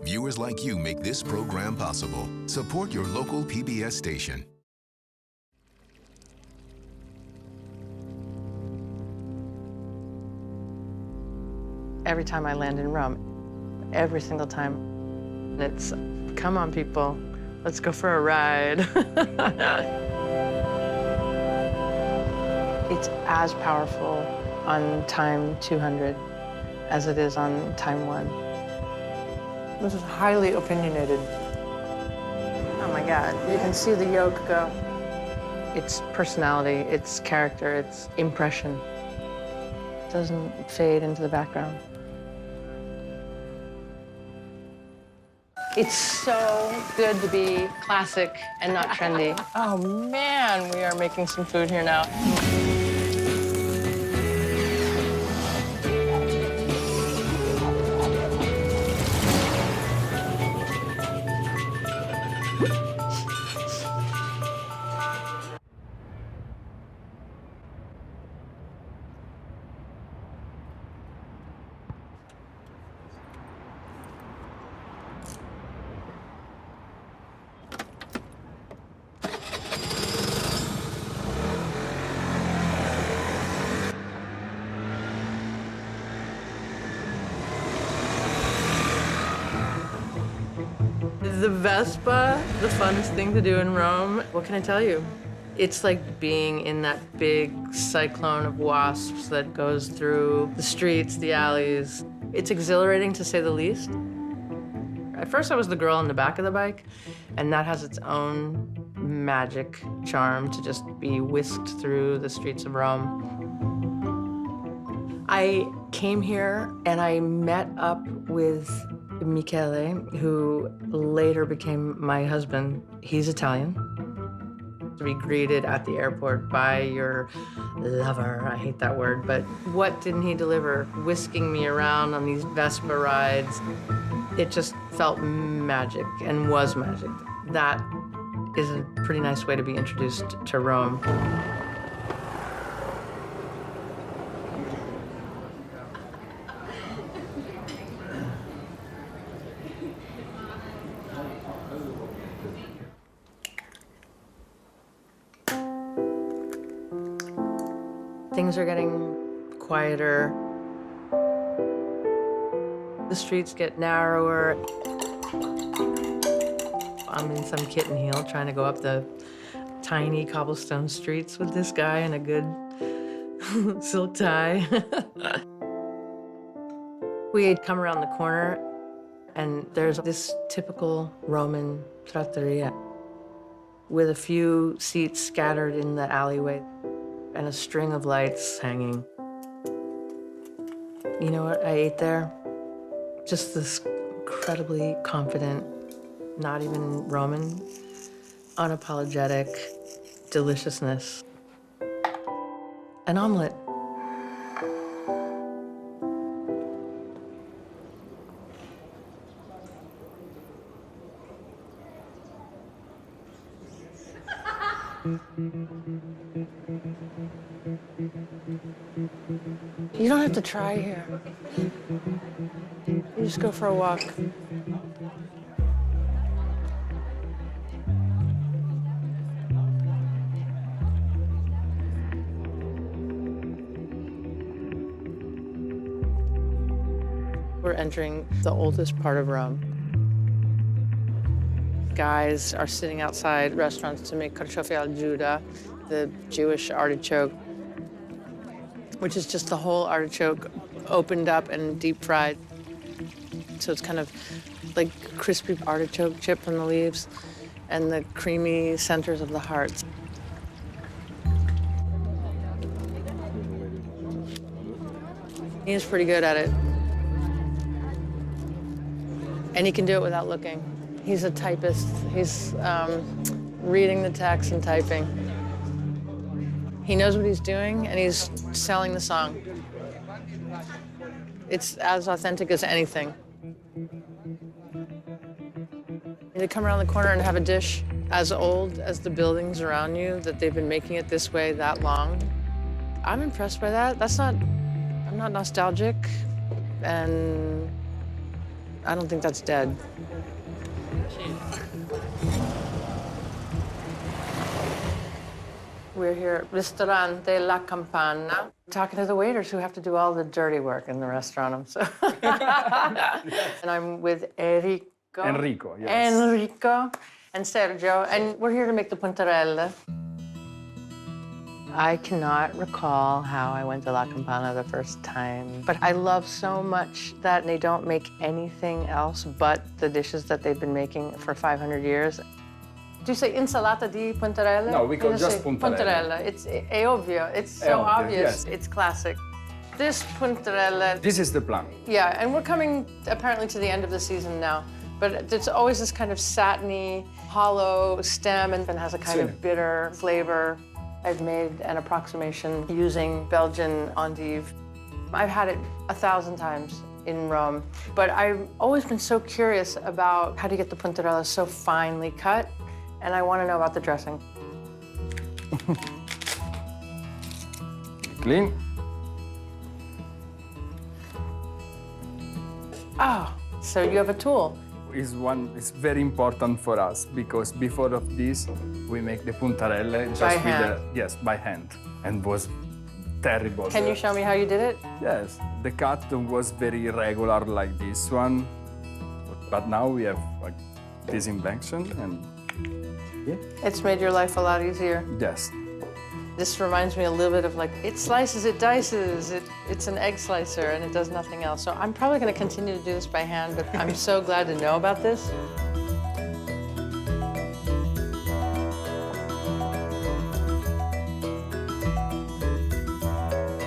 Viewers like you make this program possible. Support your local PBS station. Every time I land in Rome, every single time, it's, come on, people, let's go for a ride. It's as powerful on time 200 as it is on time 1. This is highly opinionated. Oh my God, you can see the yolk go. It's personality, it's character, it's impression. It doesn't fade into the background. It's so good to be classic and not trendy. Oh man, we are making some food here now. The Vespa, the funnest thing to do in Rome. What can I tell you? It's like being in that big cyclone of wasps that goes through the streets, the alleys. It's exhilarating, to say the least. At first, I was the girl in the back of the bike, and that has its own magic charm to just be whisked through the streets of Rome. I came here and I met up with Michele, who later became my husband. He's Italian. To be greeted at the airport by your lover, I hate that word, but what didn't he deliver? Whisking me around on these Vespa rides. It just felt magic and was magic. That is a pretty nice way to be introduced to Rome. Things are getting quieter. The streets get narrower. I'm in some kitten heel trying to go up the tiny cobblestone streets with this guy in a good silk tie. We had come around the corner, and there's this typical Roman trattoria with a few seats scattered in the alleyway and a string of lights hanging. You know what I ate there? Just this incredibly confident, not even Roman, unapologetic deliciousness. An omelet. You don't have to try here. You just go for a walk. We're entering the oldest part of Rome. Guys are sitting outside restaurants to make carciofi al Juda, the Jewish artichoke, which is just the whole artichoke opened up and deep fried. So it's kind of like crispy artichoke chip from the leaves and the creamy centers of the hearts. He's pretty good at it. And he can do it without looking. He's a typist. He's reading the text and typing. He knows what he's doing, and he's selling the song. It's as authentic as anything. To come around the corner and have a dish as old as the buildings around you, that they've been making it this way that long, I'm impressed by that. I'm not nostalgic, and I don't think that's dead. We're here at Ristorante La Campana, talking to the waiters who have to do all the dirty work in the restaurant. So. And I'm with Enrico, yes. Enrico and Sergio, and we're here to make the puntarella. I cannot recall how I went to La Campana the first time, but I love so much that they don't make anything else but the dishes that they've been making for 500 years. Do you say insalata di puntarella? No, we call You just say puntarella. It's ovvio. It's so ovvio, obvious. yes. It's classic. This puntarella. This is the plan. Yeah, and we're coming apparently to the end of the season now. But it's always this kind of satiny, hollow stem and has a kind of bitter flavor. I've made an approximation using Belgian endive. I've had it 1,000 times in Rome, but I've always been so curious about how to get the puntarella so finely cut, and I want to know about the dressing. Clean. Oh, so you have a tool. It's very important for us because before of this, we make the puntarella just By with hand. yes, by hand, and was terrible. Can you show me how you did it? Yes, the cut was very irregular like this one, but now we have like this invention, and yeah, It's made your life a lot easier. yes. This reminds me a little bit of like, it slices, it dices, it's an egg slicer, and it does nothing else. So I'm probably gonna continue to do this by hand, but I'm so glad to know about this.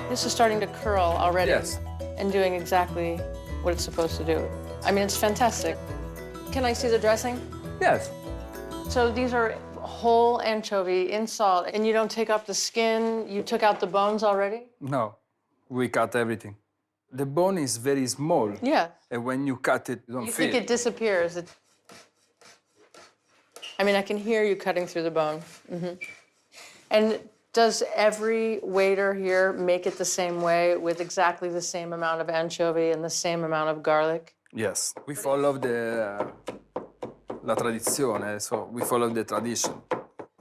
This is starting to curl already. Yes. And doing exactly what it's supposed to do. I mean, it's fantastic. Can I see the dressing? Yes. So these are whole anchovy in salt, and you don't take up the skin, you took out the bones already? No, we cut everything. The bone is very small. Yeah. And when you cut it, you don't You feel think it disappears. I mean, I can hear you cutting through the bone. And does every waiter here make it the same way with exactly the same amount of anchovy and the same amount of garlic? Yes, we follow la tradizione, so we follow the tradition.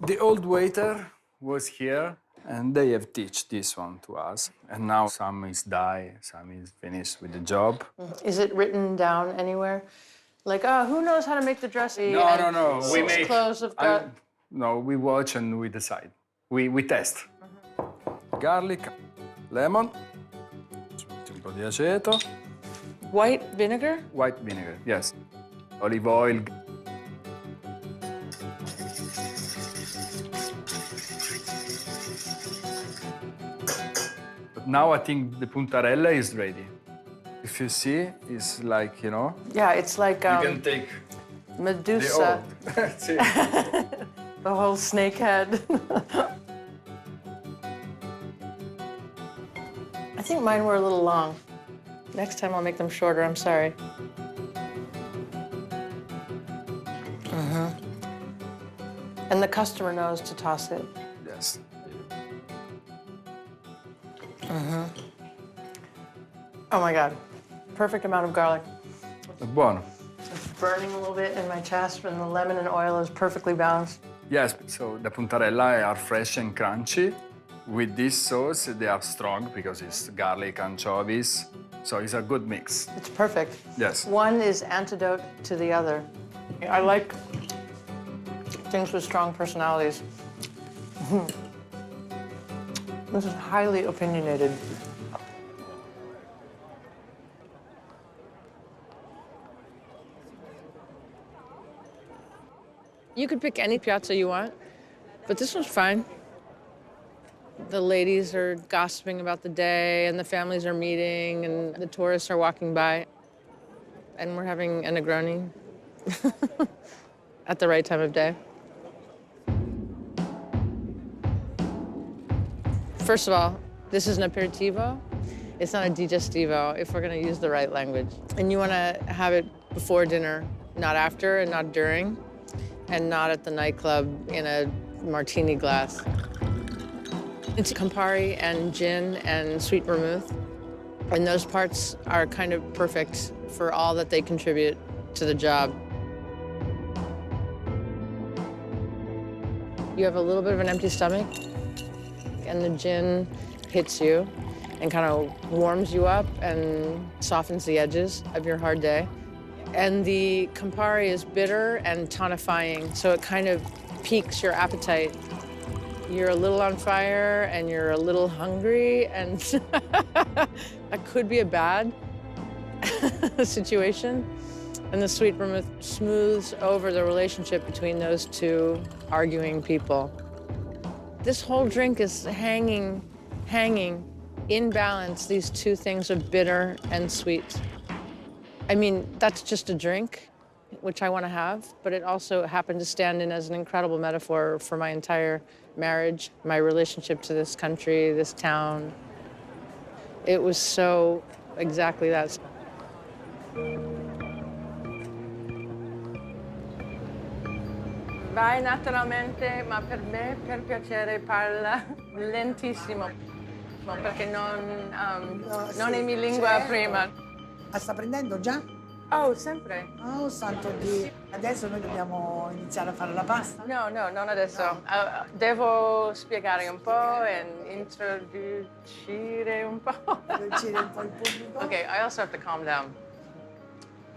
The old waiter was here, and they have teach this one to us. And now some is die, some is finished with the job. Is it written down anywhere? Like, oh, who knows how to make the dressing? No, and no. We 6 make. cloves of garlic. No, we watch and we decide. We test. Garlic, lemon, un po' di aceto, White vinegar? white vinegar, yes, olive oil. But now I think the puntarella is ready. If you see, it's like, you know, Yeah, it's like you can take the Medusa, old. See? the whole snake head. I think mine were a little long. Next time I'll make them shorter, I'm sorry. And the customer knows to toss it. Yes. Oh my God, perfect amount of garlic. È buono. It's burning a little bit in my chest, and the lemon and oil is perfectly balanced. Yes, so the puntarella are fresh and crunchy. With this sauce, they are strong because it's garlic, anchovies. So it's a good mix. It's perfect. Yes. One is antidote to the other. I like things with strong personalities. This is highly opinionated. You could pick any piazza you want, but this one's fine. The ladies are gossiping about the day, and the families are meeting, and the tourists are walking by. And we're having a Negroni at the right time of day. First of all, this is an aperitivo. It's not a digestivo, if we're gonna use the right language. And you wanna have it before dinner, not after and not during, and not at the nightclub in a martini glass. It's Campari and gin and sweet vermouth. And those parts are kind of perfect for all that they contribute to the job. You have a little bit of an empty stomach, and the gin hits you and kind of warms you up and softens the edges of your hard day. And the Campari is bitter and tonifying, so it kind of piques your appetite. You're a little on fire and you're a little hungry, and that could be a bad situation. And the sweet vermouth smooths over the relationship between those two arguing people. This whole drink is hanging in balance, these two things of bitter and sweet. I mean, that's just a drink, which I want to have, but it also happened to stand in as an incredible metaphor for my entire marriage, my relationship to this country, this town. It was so exactly that. Vai naturalmente, ma per me, per piacere, parla lentissimo, perché non è mia lingua prima. La sta prendendo già? Oh, sempre. Oh, santo Dio. Adesso noi dobbiamo iniziare a fare la pasta? No, non adesso. Devo spiegare un po' e introducere un po'. Introducere un po' il pubblico? Okay, I also have to calm down.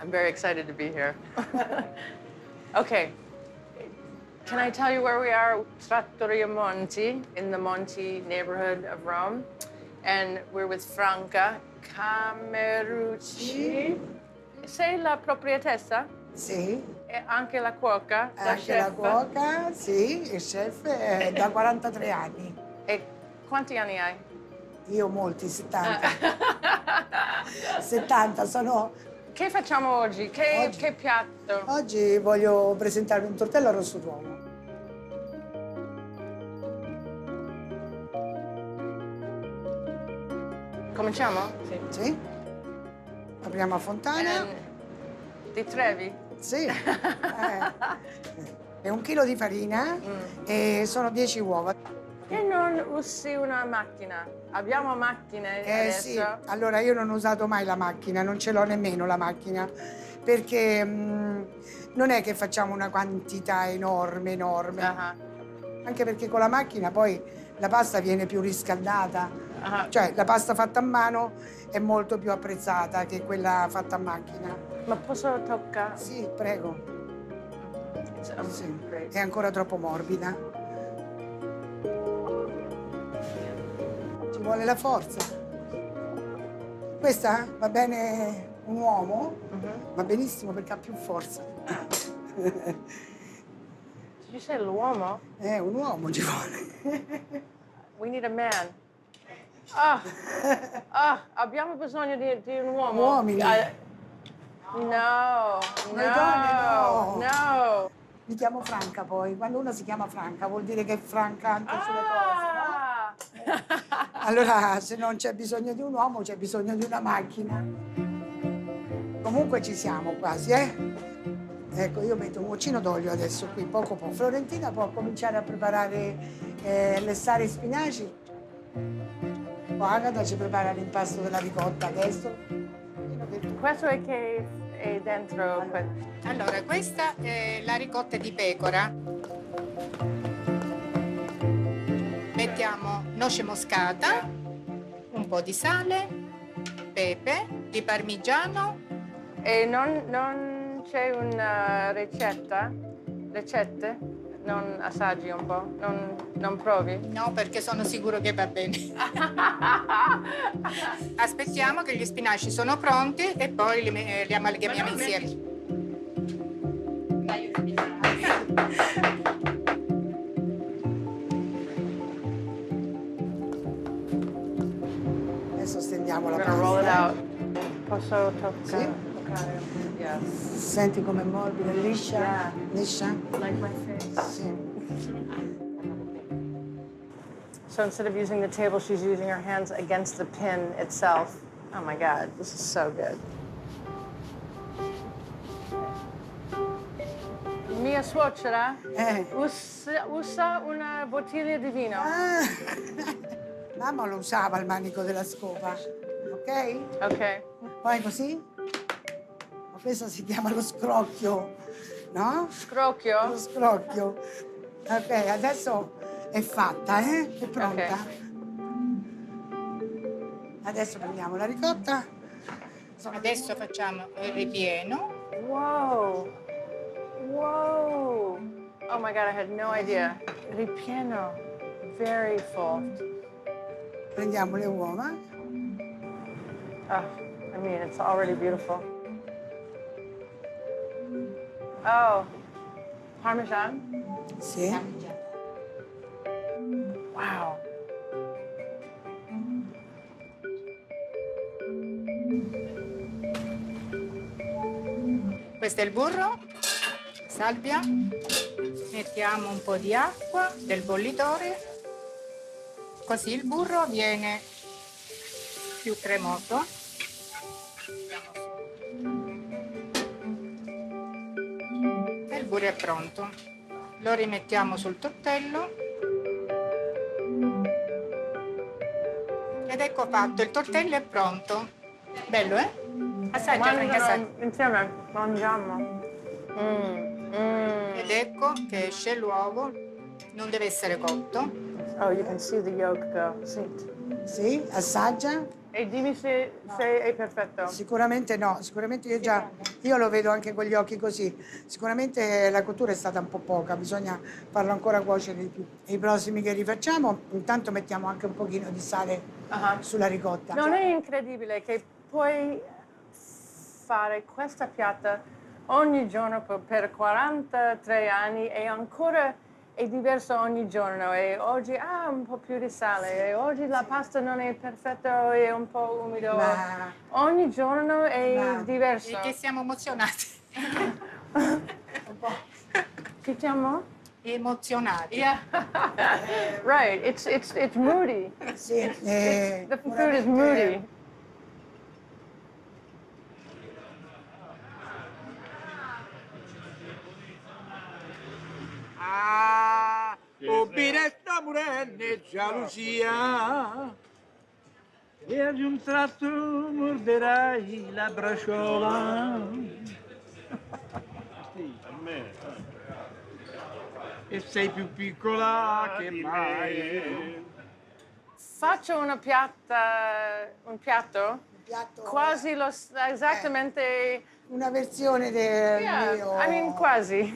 I'm very excited to be here. Okay. Can I tell you where we are? Trattoria Monti, in the Monti neighborhood of Rome. And we're with Franca Camerucci. Sei la proprietessa? Sì. E anche la cuoca? Anche la cuoca, sì, il chef è da 43 anni. E quanti anni hai? Io molti, 70. 70 sono... Che facciamo oggi? Che piatto? Oggi voglio presentarvi un tortello arrosto d'uovo. Cominciamo? Sì. Sì. Apriamo a fontana. Di Trevi? Sì. È 1 chilo di farina e sono 10 uova. E non usi una macchina? Abbiamo macchine adesso? Sì, allora io non ho usato mai la macchina, non ce l'ho nemmeno la macchina, perché non è che facciamo una quantità enorme. Anche perché con la macchina poi la pasta viene più riscaldata. Cioè la pasta fatta a mano è molto più apprezzata che quella fatta a macchina. Ma posso toccare? Sì, prego. Sì, è ancora troppo morbida. Ci vuole la forza. Questa va bene un uomo, va benissimo perché ha più forza. Ci sei l'uomo? Un uomo ci vuole. We need a man. Abbiamo bisogno di un uomo. Uomini. No. Le donne no. No. Mi chiamo Franca poi. Quando uno si chiama Franca vuol dire che è franca anche sulle cose, no? Allora, se non c'è bisogno di un uomo, c'è bisogno di una macchina. Comunque ci siamo quasi, Ecco, io metto un goccino d'olio adesso qui, poco. Florentina può cominciare a preparare lessare i spinaci. Agata ci prepara l'impasto della ricotta adesso. Questo è che è dentro. Allora, questa è la ricotta di pecora. Mettiamo noce moscata, un po' di sale, pepe, di parmigiano. E non c'è una ricetta? Ricette? Non assaggi un po'? Non provi? No, perché sono sicuro che va bene. Aspettiamo che gli spinaci sono pronti e poi li amalgamiamo insieme. Adesso stendiamo la We're gonna roll it pasta. out. Posso toccare? Sì. Yes. Senti com'è morbida, liscia? Yeah. Liscia? Like my face. Sì. So instead of using the table, she's using her hands against the pin itself. Oh my God, this is so good. Mia suocera usa una bottiglia di vino. Mamma lo usava il manico della scopa, ok? Ok. Poi così? Questo si chiama lo scrocchio, no? Scrocchio? Lo scrocchio. Ok, adesso è fatta, È pronta. Ok. Adesso prendiamo la ricotta. Adesso facciamo il ripieno. Wow. Wow. Oh my God, I had no idea. Ripieno. Very full. Prendiamo le uova. Oh, I mean, it's already beautiful. Oh, Parmesan? Sì. Wow. Questo è il burro, salvia. Mettiamo un po' di acqua del bollitore, così il burro viene più cremoso. E il burro è pronto. Lo rimettiamo sul tortello. Ed ecco fatto, il tortello è pronto. Bello, eh? Assaggia, Franca, assaggia. Insieme, mangiamo. Ed ecco che esce l'uovo, non deve essere cotto. Oh, you can see the yolk go. Sì. Sì, assaggia. E dimmi se è perfetto. Sicuramente no, sicuramente io lo vedo anche con gli occhi così. Sicuramente la cottura è stata un po' poca, bisogna farlo ancora cuocere di più. I prossimi che rifacciamo, intanto mettiamo anche un pochino di sale sulla ricotta. Non è incredibile che puoi fare questa piatta ogni giorno per 43 anni e ancora è diverso ogni giorno e oggi un po' più di sale e oggi la pasta non è perfetta, è un po' umido. Ma- Ogni giorno è Ma- diverso. E che siamo emozionati. Che chiamo? Emozionati. Yeah. Right, it's moody. Sì, The food is moody. Obbire sta morendo gelosia e ad un tratto morderai la braciola e sei più piccola che mai. Faccio un piatto piatto, quasi esattamente. una versione del Yeah, mio. I mean quasi.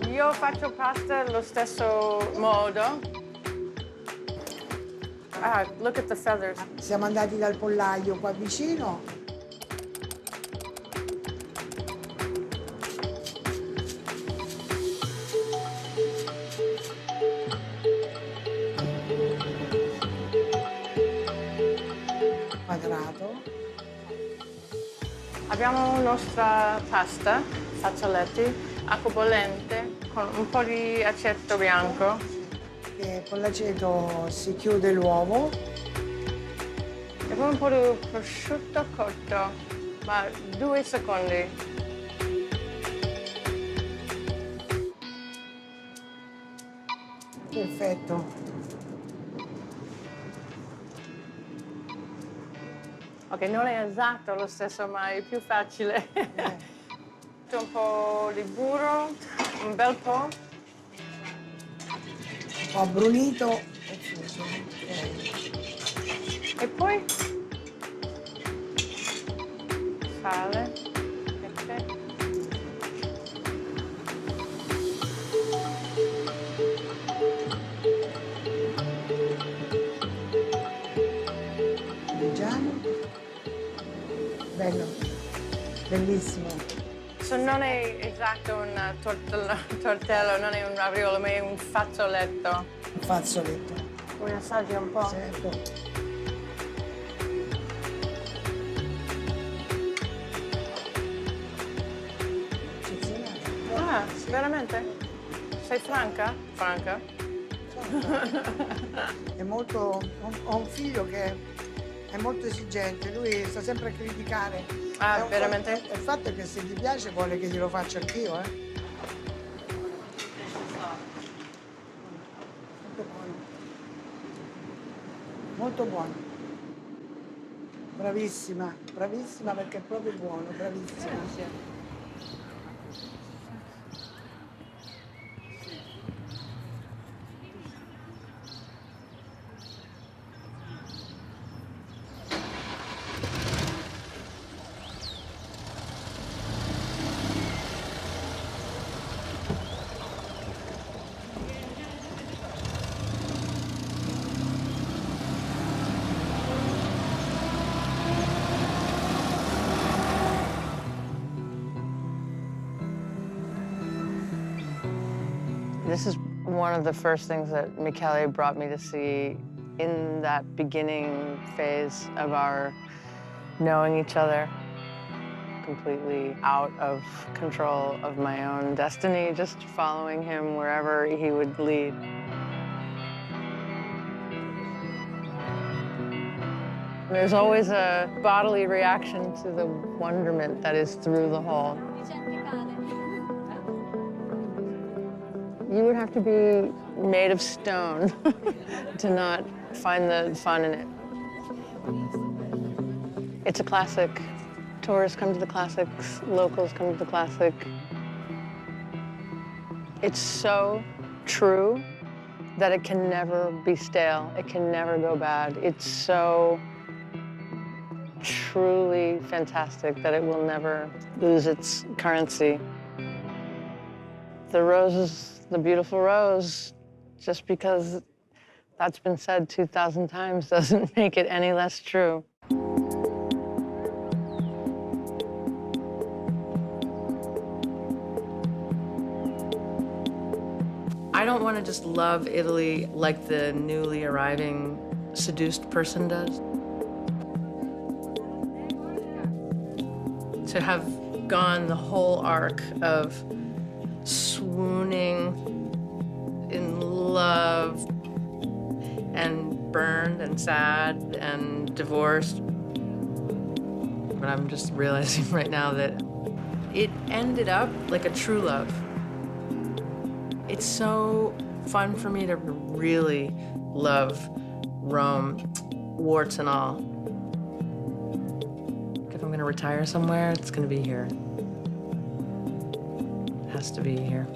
Io faccio pasta allo stesso modo. Look at the feathers. Siamo andati dal pollaio qua vicino. Quadrato. Abbiamo la nostra pasta, fazzoletti, acqua bollente con un po' di aceto bianco. E con l'aceto si chiude l'uovo. E poi un po' di prosciutto cotto, ma 2 secondi. Perfetto. Ok, non è esatto lo stesso, ma è più facile. Un po' di burro, un bel po'. Ho brunito e fuso. E poi sale, pepe. Mangiamo. Bello, bellissimo. Non è esatto un tortello, non è un raviolo, ma è un fazzoletto. Un fazzoletto. Vuoi assaggi un po'? Certo. Ah, veramente? Sei franca? Franca? È molto. Ho un figlio che è molto esigente, lui sta sempre a criticare. Ah, È un- veramente? Il fatto è che se gli piace vuole che glielo faccia anch'io, Molto buono. molto buono. Bravissima, bravissima perché è proprio buono, bravissima. This is one of the first things that Michele brought me to see in that beginning phase of our knowing each other. Completely out of control of my own destiny, just following him wherever he would lead. There's always a bodily reaction to the wonderment that is through the hall. You would have to be made of stone to not find the fun in it. It's a classic. Tourists come to the classics, locals come to the classic. It's so true that it can never be stale. It can never go bad. It's so truly fantastic that it will never lose its currency. The rose is the beautiful rose. Just because that's been said 2,000 times doesn't make it any less true. I don't want to just love Italy like the newly arriving seduced person does. To have gone the whole arc of swooning in love and burned and sad and divorced. But I'm just realizing right now that it ended up like a true love. It's so fun for me to really love Rome, warts and all. If I'm gonna retire somewhere, it's gonna be here. It has to be here.